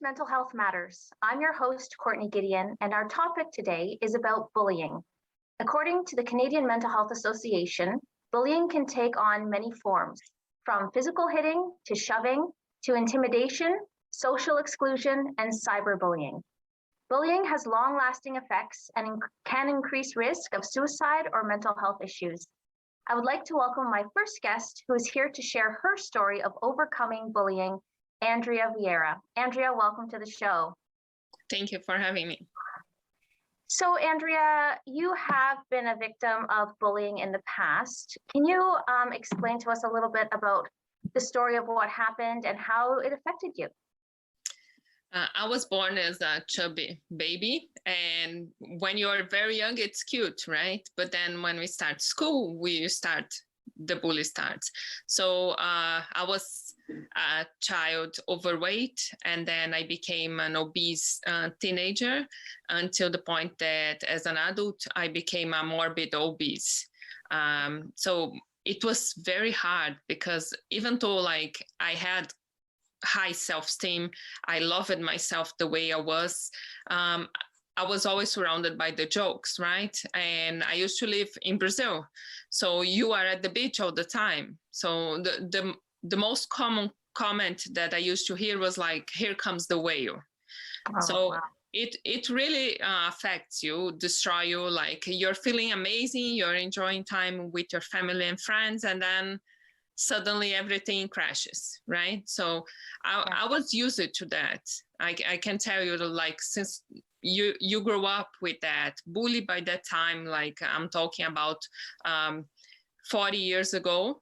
Mental Health Matters. I'm your host, Courtney Gedeon, and our topic today is about bullying. According to the Canadian Mental Health Association, bullying can take on many forms, from physical hitting to shoving to intimidation, social exclusion, and cyberbullying. Bullying has long-lasting effects and can increase risk of suicide or mental health issues. I would like to welcome my first guest, who is here to share her story of overcoming bullying, Andrea Vieira. Andrea, welcome to the show. Thank you for having me. So, Andrea, you have been a victim of bullying in the past. Can you explain to us a little bit about the story of what happened and how it affected you? I was born as a chubby baby, and when you're very young, it's cute, right? But then when we start school, the bully starts. So I was a child overweight, and then I became an obese teenager until the point that as an adult, I became a morbid obese. So it was very hard because even though I had high self-esteem, I loved myself the way I was always surrounded by the jokes, right? And I used to live in Brazil. So you are at the beach all the time. So the most common comment that I used to hear was like, here comes the whale. Oh, so wow. It really affects you, destroy you, like you're feeling amazing, you're enjoying time with your family and friends, and then suddenly everything crashes, right? So I was used to that. I can tell you, since you grow up with that, bully by that time, I'm talking about 40 years ago,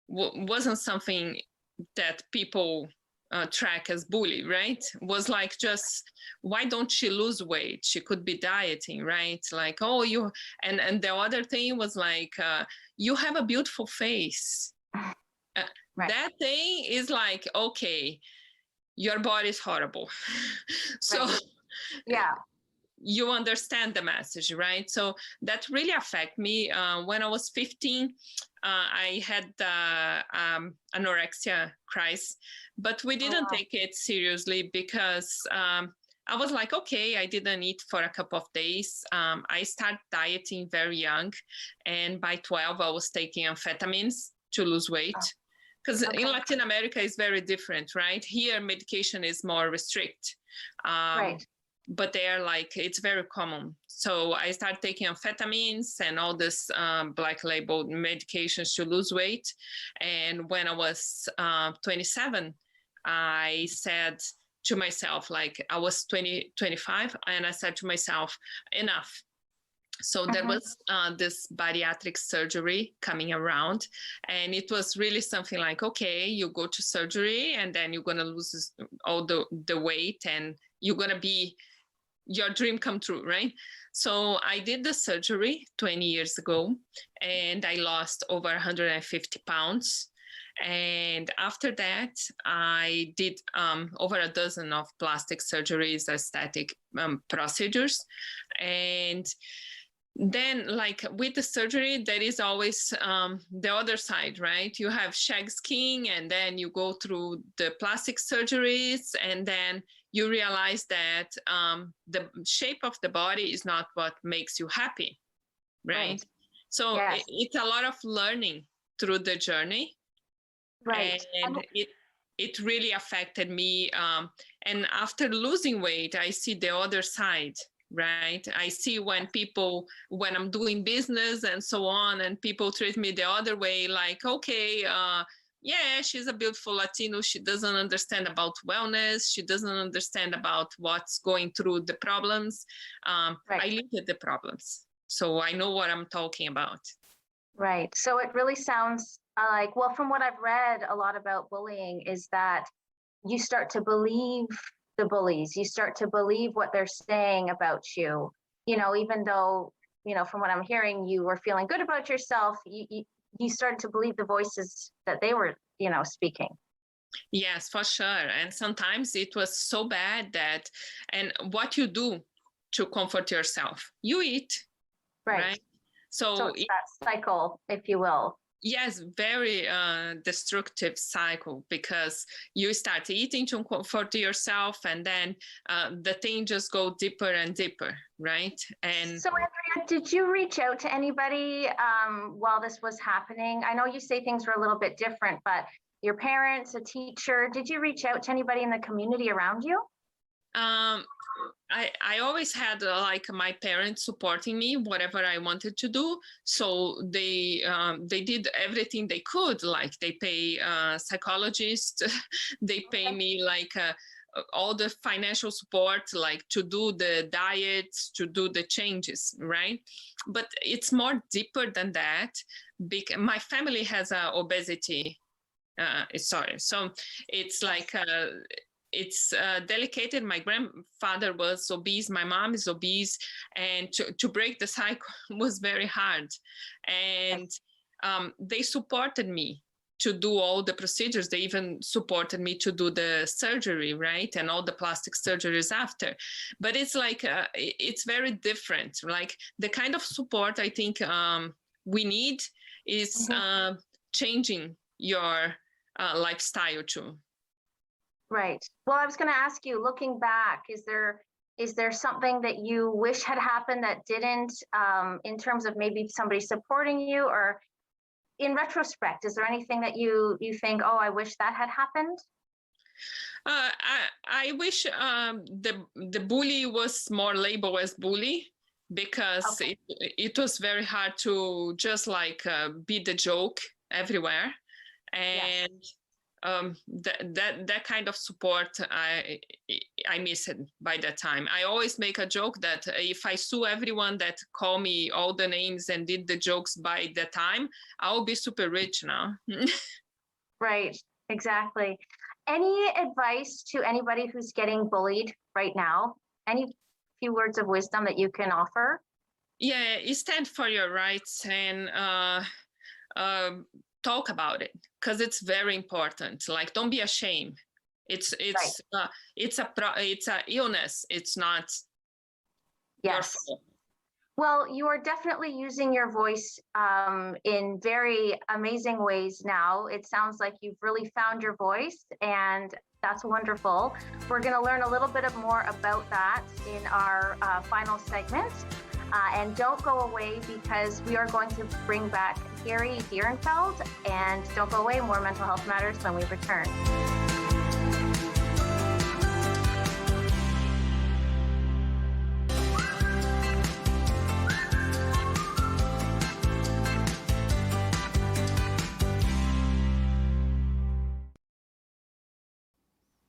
wasn't something that people track as bully, right? Was just, why don't she lose weight? She could be dieting, right? And the other thing was you have a beautiful face. Right. That thing is okay, your body is horrible. So right. Yeah, you understand the message, right? So that really affected me. When I was 15, I had anorexia crisis, but we didn't take it seriously because I was okay, I didn't eat for a couple of days. I started dieting very young, and by 12, I was taking amphetamines to lose weight. Because in Latin America, it's very different, right? Here, medication is more restrict. Right. But they're it's very common. So I started taking amphetamines and all this black label medications to lose weight. And when I was 27, I said to myself, I was 25, and I said to myself, enough. So there was this bariatric surgery coming around, and it was really something okay, you go to surgery and then you're going to lose all the weight and you're going to be your dream come true, right? So I did the surgery 20 years ago, and I lost over 150 pounds. And after that, I did over a dozen of plastic surgeries, aesthetic procedures. And then with the surgery, there is always the other side, right? You have shag skin, and then you go through the plastic surgeries, and then you realize that the shape of the body is not what makes you happy, right? So yes. It's a lot of learning through the journey. Right. And it really affected me. And after losing weight, I see the other side. Right. I see when I'm doing business and so on, and people treat me the other way, okay, yeah, she's a beautiful Latino. She doesn't understand about wellness. She doesn't understand about what's going through the problems. Right. I lived with the problems, so I know what I'm talking about. Right. So it really sounds well, from what I've read a lot about bullying is that you start to believe the bullies, you start to believe what they're saying about you, even though, from what I'm hearing, you were feeling good about yourself, you started to believe the voices that they were, speaking. Yes, for sure. And sometimes it was so bad and what you do to comfort yourself, you eat, right? So it's that cycle, if you will. Yes, very destructive cycle, because you start eating to comfort yourself, and then the thing just go deeper and deeper, right? And So, Andrea, did you reach out to anybody while this was happening? I know you say things were a little bit different, but your parents, a teacher, did you reach out to anybody in the community around you? um, I always had like my parents supporting me whatever I wanted to do, so they did everything they could. Like they pay psychologists, they pay me like all the financial support, like to do the diets, to do the changes, right? But it's more deeper than that, because my family has obesity. Sorry, so it's like it's delicate. My grandfather was obese, my mom is obese, and to break the cycle was very hard. And they supported me to do all the procedures. They even supported me to do the surgery, right? And all the plastic surgeries after. But it's like, it's very different. Like the kind of support I think we need is changing your lifestyle too. Right. Well, I was going to ask you, looking back, is there something that you wish had happened that didn't, in terms of maybe somebody supporting you, or in retrospect, is there anything that you think, oh, I wish that had happened? I wish the bully was more labeled as bully, because it was very hard to just like be the joke everywhere. And yes. That kind of support I miss it by that time. I always make a joke that if I sue everyone that call me all the names and did the jokes by the time, I'll be super rich now. Right, exactly. Any advice to anybody who's getting bullied right now? Any few words of wisdom that you can offer? Yeah, you stand for your rights and talk about it, because it's very important. Like, don't be ashamed. It's right. It's a illness. It's not your fault. Well, you are definitely using your voice in very amazing ways now. It sounds like you've really found your voice, and that's wonderful. We're going to learn a little bit more about that in our final segment. And don't go away, because we are going to bring back Gary Dierenfeld. And don't go away, more Mental Health Matters when we return.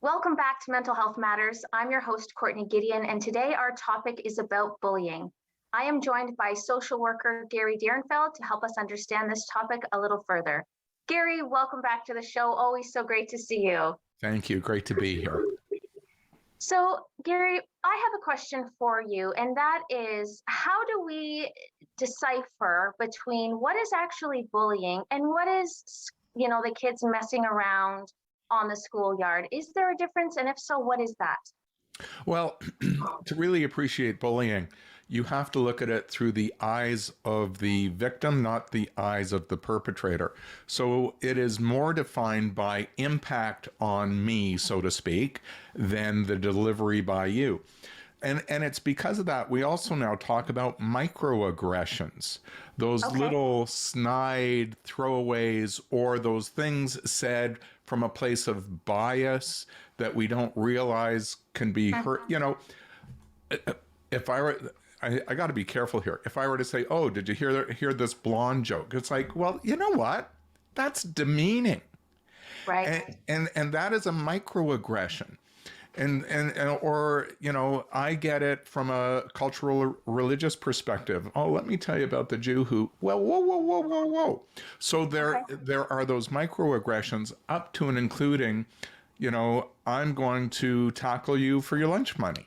Welcome back to Mental Health Matters. I'm your host, Courtney Gedeon, and today our topic is about bullying. I am joined by social worker Gary Dierenfeld to help us understand this topic a little further. Gary, welcome back to the show. Always so great to see you. Thank you. Great to be here. So, Gary, I have a question for you, and that is, how do we decipher between what is actually bullying and what is, the kids messing around on the schoolyard? Is there a difference? And if so, what is that? Well, to really appreciate bullying, you have to look at it through the eyes of the victim, not the eyes of the perpetrator. So it is more defined by impact on me, so to speak, than the delivery by you. And it's because of that, we also now talk about microaggressions, those little snide throwaways, or those things said from a place of bias that we don't realize can be hurt. If I were, I got to be careful here. If I were to say, "Oh, did you hear this blonde joke?" It's like, well, you know what? That's demeaning, right? And that is a microaggression. And or I get it from a cultural religious perspective. Oh, let me tell you about the Jew who, well, whoa. So there are those microaggressions up to and including, I'm going to tackle you for your lunch money.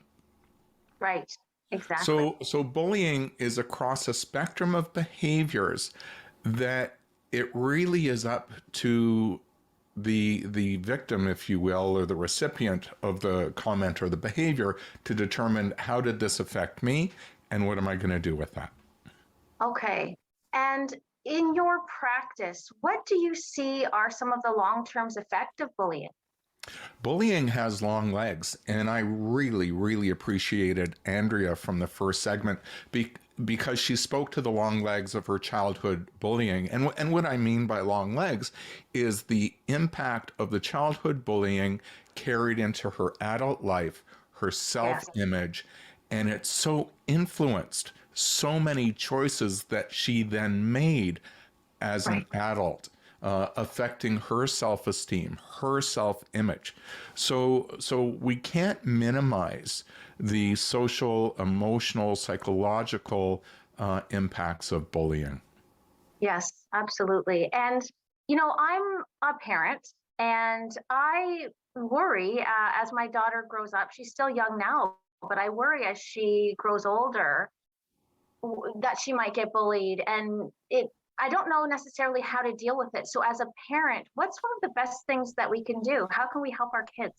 Right. Exactly. So bullying is across a spectrum of behaviors that it really is up to the victim, if you will, or the recipient of the comment or the behavior to determine, how did this affect me and what am I going to do with that? Okay. And in your practice, what do you see are some of the long-term effects of bullying? Bullying has long legs, and I really, really appreciated Andrea from the first segment because she spoke to the long legs of her childhood bullying. And what I mean by long legs is the impact of the childhood bullying carried into her adult life, her self-image, and it so influenced so many choices that she then made as an adult, affecting her self-esteem, her self-image. So we can't minimize the social, emotional, psychological impacts of bullying. Yes, absolutely. And, you know, I'm a parent and I worry as my daughter grows up. She's still young now, but I worry as she grows older that she might get bullied. And I don't know necessarily how to deal with it. So as a parent, what's one of the best things that we can do? How can we help our kids?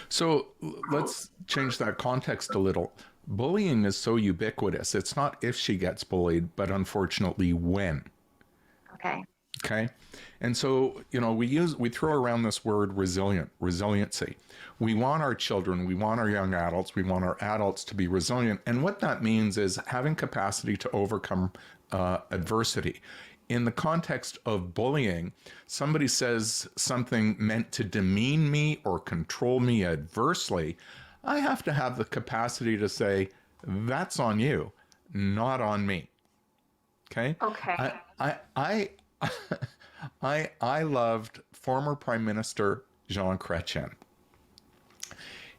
So let's change that context a little. Bullying is so ubiquitous. It's not if she gets bullied, but unfortunately when. Okay. Okay. And so, you know, we throw around this word resiliency. We want our children, we want our young adults, we want our adults to be resilient. And what that means is having capacity to overcome adversity. In the context of bullying, somebody says something meant to demean me or control me adversely, I have to have the capacity to say, that's on you, not on me. Okay? Okay. I loved former Prime Minister Jean Chrétien.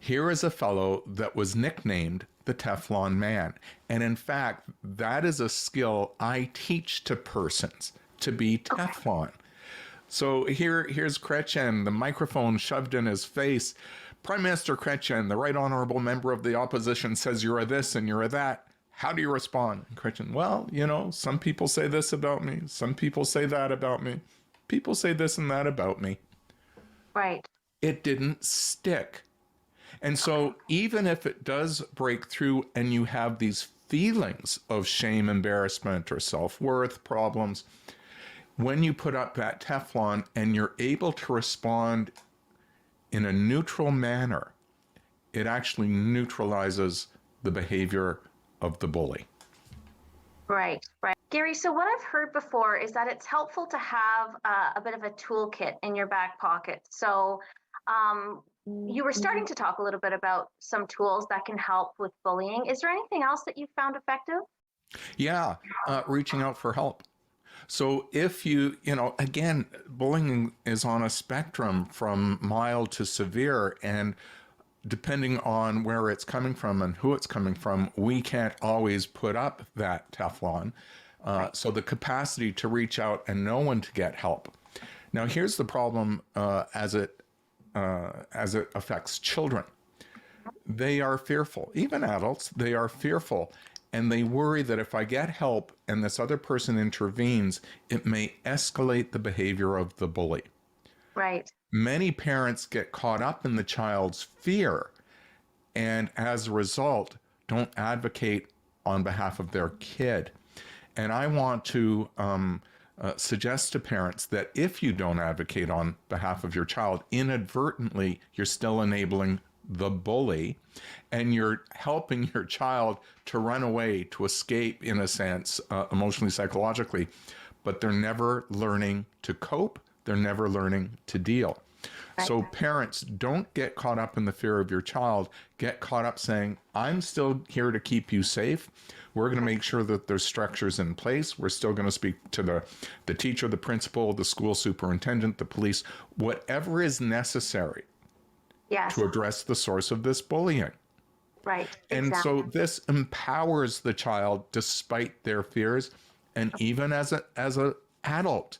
Here is a fellow that was nicknamed the Teflon Man. And in fact, that is a skill I teach to persons, to be Teflon. Okay. So here's Chrétien, the microphone shoved in his face. Prime Minister Chrétien, the right honorable member of the opposition says you're a this and you're a that. How do you respond? And Chrétien, well, you know, some people say this about me. Some people say that about me. People say this and that about me. Right. It didn't stick. And so even if it does break through and you have these feelings of shame, embarrassment, or self-worth problems, when you put up that Teflon and you're able to respond in a neutral manner, it actually neutralizes the behavior of the bully. Right, right. Gary, so what I've heard before is that it's helpful to have a bit of a toolkit in your back pocket. So you were starting to talk a little bit about some tools that can help with bullying. Is there anything else that you found effective? Yeah, reaching out for help. So if you know, again, bullying is on a spectrum from mild to severe, and depending on where it's coming from and who it's coming from, we can't always put up that Teflon. So the capacity to reach out and know when to get help. Now, here's the problem as it affects children. They are fearful. Even adults, they are fearful. And they worry that if I get help and this other person intervenes, it may escalate the behavior of the bully. Right. Many parents get caught up in the child's fear and as a result don't advocate on behalf of their kid. And I want to suggest to parents that if you don't advocate on behalf of your child, inadvertently, you're still enabling the bully and you're helping your child to run away, to escape in a sense, emotionally, psychologically, but they're never learning to cope. They're never learning to deal. Right. So parents, don't get caught up in the fear of your child. Get caught up saying, I'm still here to keep you safe. We're going to make sure that there's structures in place. We're still going to speak to the teacher, the principal, the school superintendent, the police, whatever is necessary to address the source of this bullying. Right. And exactly. so this empowers the child despite their fears. And even as an adult,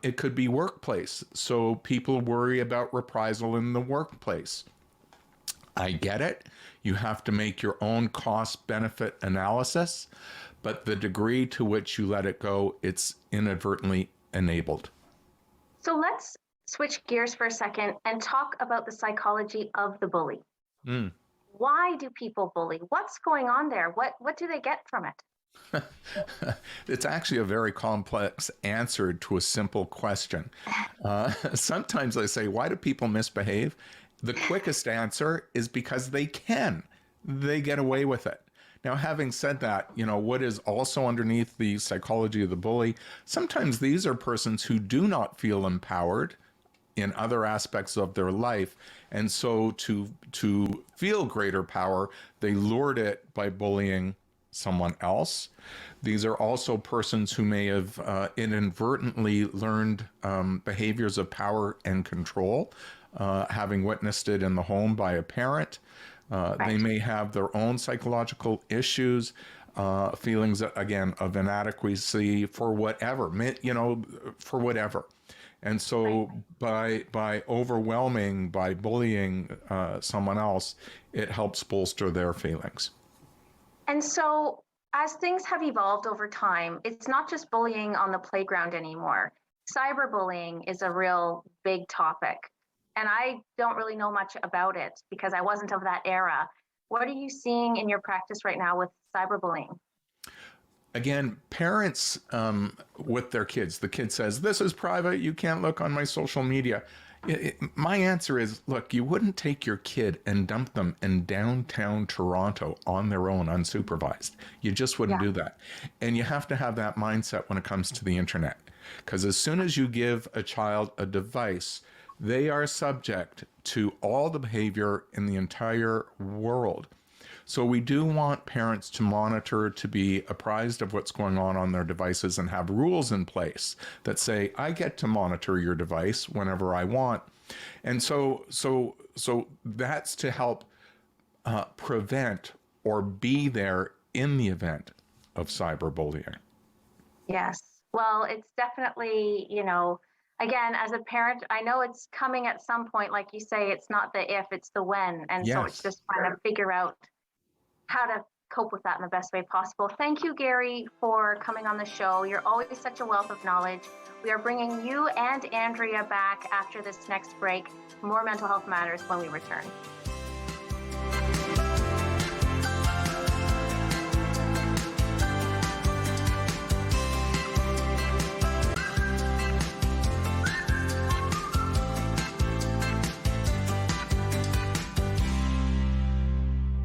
it could be workplace. So people worry about reprisal in the workplace. I get it. You have to make your own cost-benefit analysis, but the degree to which you let it go, it's inadvertently enabled. So let's switch gears for a second and talk about the psychology of the bully. Why do people bully? What's going on there? What do they get from it? It's actually a very complex answer to a simple question. Sometimes I say, why do people misbehave? The quickest answer is because they can. They get away with it. Now, having said that, what is also underneath the psychology of the bully, sometimes these are persons who do not feel empowered in other aspects of their life. And so to feel greater power, they lured it by bullying someone else. These are also persons who may have inadvertently learned behaviors of power and control, having witnessed it in the home by a parent. They may have their own psychological issues, feelings, again, of inadequacy for whatever, for whatever. And so by overwhelming, by bullying someone else, it helps bolster their feelings. And so as things have evolved over time, it's not just bullying on the playground anymore. Cyberbullying is a real big topic. And I don't really know much about it because I wasn't of that era. What are you seeing in your practice right now with cyberbullying? Again, parents with their kids, the kid says, this is private, you can't look on my social media. My answer is, look, you wouldn't take your kid and dump them in downtown Toronto on their own, unsupervised. You just wouldn't do that. And you have to have that mindset when it comes to the internet. Because as soon as you give a child a device, they are subject to all the behavior in the entire world. So we do want parents to monitor, to be apprised of what's going on their devices and have rules in place that say, I get to monitor your device whenever I want. And so that's to help prevent or be there in the event of cyberbullying. Yes. Well, it's definitely, again, as a parent, I know it's coming at some point. Like you say, it's not the if, it's the when. And so it's just trying to figure out how to cope with that in the best way possible. Thank you, Gary, for coming on the show. You're always such a wealth of knowledge. We are bringing you and Andrea back after this next break. More Mental Health Matters when we return.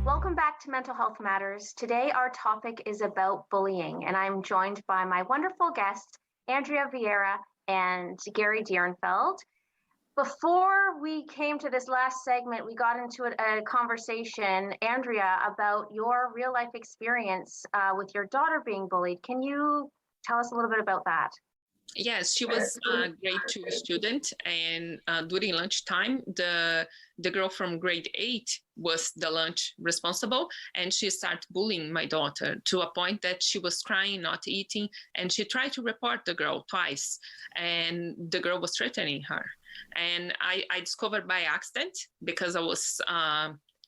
Welcome back to Mental Health Matters. Today, our topic is about bullying, and I'm joined by my wonderful guests, Andrea Vieira and Gary Dierenfeld. Before we came to this last segment, we got into a conversation, Andrea, about your real life experience with your daughter being bullied. Can you tell us a little bit about that? Yes, she was a grade 2 student, and during lunchtime, the girl from grade 8 was the lunch responsible, and she started bullying my daughter to a point that she was crying, not eating, and she tried to report the girl twice, and the girl was threatening her. And I discovered by accident because I was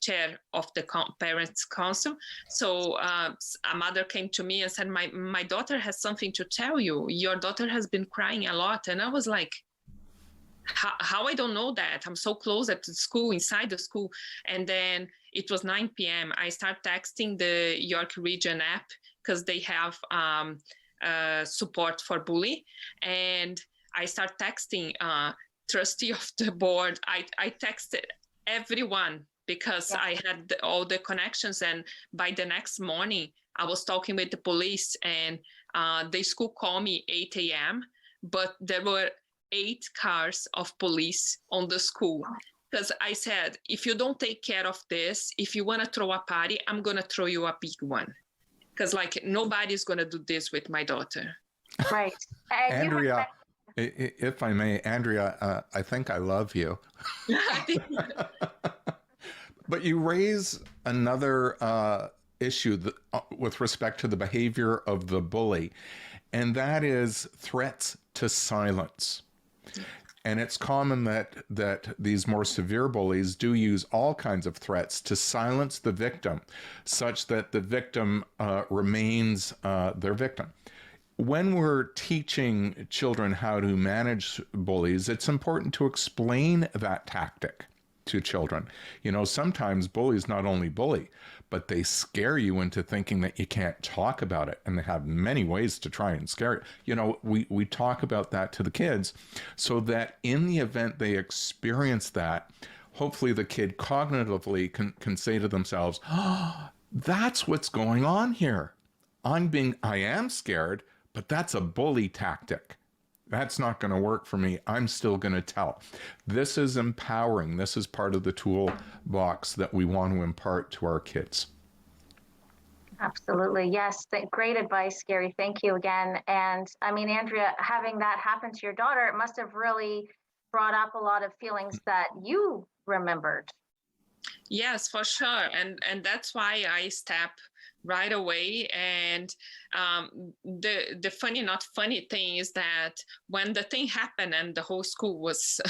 chair of the parents council. So a mother came to me and said, my daughter has something to tell you. Your daughter has been crying a lot. And I was like, how I don't know that? I'm so close at the school, inside the school. And then it was 9 p.m. I start texting the York Region app because they have support for bully. And I start texting trustee of the board. I texted everyone because I had all the connections. And by the next morning, I was talking with the police, and the school called me 8 a.m., but there were 8 cars of police on the school. Because I said, if you don't take care of this, if you want to throw a party, I'm going to throw you a big one. Because nobody's going to do this with my daughter. Right. Andrea, if I may, Andrea, I think I love you. But you raise another issue with respect to the behavior of the bully, and that is threats to silence. And it's common that these more severe bullies do use all kinds of threats to silence the victim, such that the victim remains their victim. When we're teaching children how to manage bullies, it's important to explain that tactic. to children. You know, sometimes bullies not only bully, but they scare you into thinking that you can't talk about it. And they have many ways to try and scare you. You know, we talk about that to the kids so that in the event they experience that, hopefully the kid cognitively can say to themselves, oh, that's what's going on here. I am scared, but that's a bully tactic. That's not going to work for me. I'm still going to tell. This is empowering. This is part of the toolbox that we want to impart to our kids. Absolutely. Yes. Great advice, Gary. Thank you again. And I mean, Andrea, having that happen to your daughter, it must have really brought up a lot of feelings that you remembered. Yes, for sure. And that's why I step right away. And the funny, not funny thing is that when the thing happened and the whole school was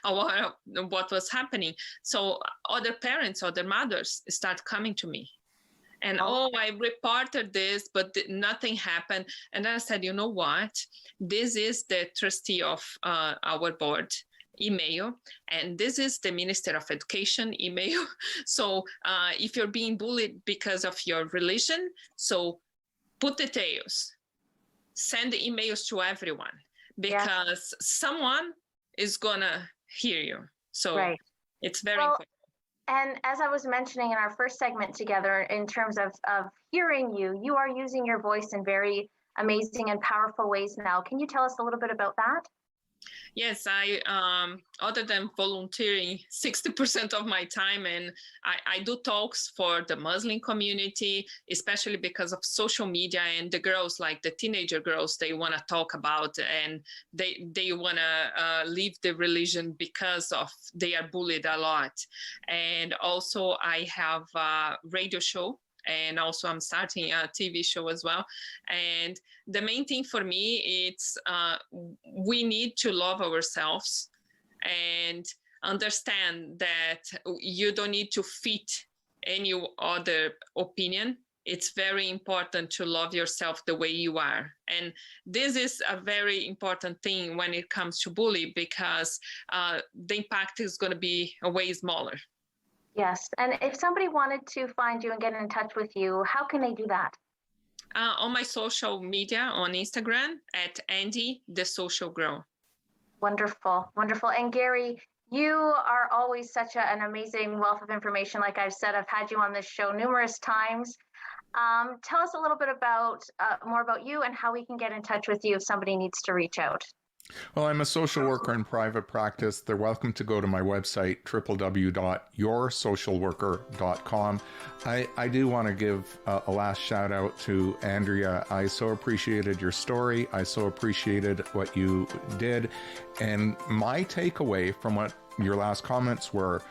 aware of what was happening, so other parents, other mothers start coming to me. And, I reported this, but nothing happened. And then I said, you know what? This is the trustee of our board email, and this is the Minister of Education email. So if you're being bullied because of your religion, so put details, send the emails to everyone, because someone is gonna hear you. So it's very important. And as I was mentioning in our first segment together, in terms of hearing you, you are using your voice in very amazing and powerful ways now. Can you tell us a little bit about that? Yes, I, other than volunteering 60% of my time, and I do talks for the Muslim community, especially because of social media, and the girls, like the teenager girls, they want to talk about, and they want to leave the religion because of they are bullied a lot. And also I have a radio show, and also I'm starting a TV show as well. And the main thing for me, it's we need to love ourselves and understand that you don't need to fit any other opinion. It's very important to love yourself the way you are. And this is a very important thing when it comes to bullying, because the impact is going to be way smaller. Yes. And if somebody wanted to find you and get in touch with you, how can they do that? On my social media, on Instagram, at Andy, the Social Girl. Wonderful. Wonderful. And Gary, you are always such an amazing wealth of information. Like I've said, I've had you on this show numerous times. Tell us a little bit about more about you and how we can get in touch with you if somebody needs to reach out. Well, I'm a social worker in private practice. They're welcome to go to my website, www.yoursocialworker.com. I do want to give a last shout out to Andrea. I so appreciated your story. I so appreciated what you did. And my takeaway from what your last comments were,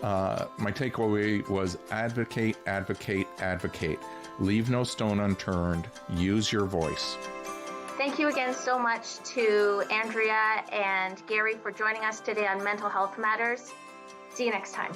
my takeaway was advocate, advocate, advocate. Leave no stone unturned. Use your voice. Thank you again so much to Andrea and Gary for joining us today on Mental Health Matters. See you next time.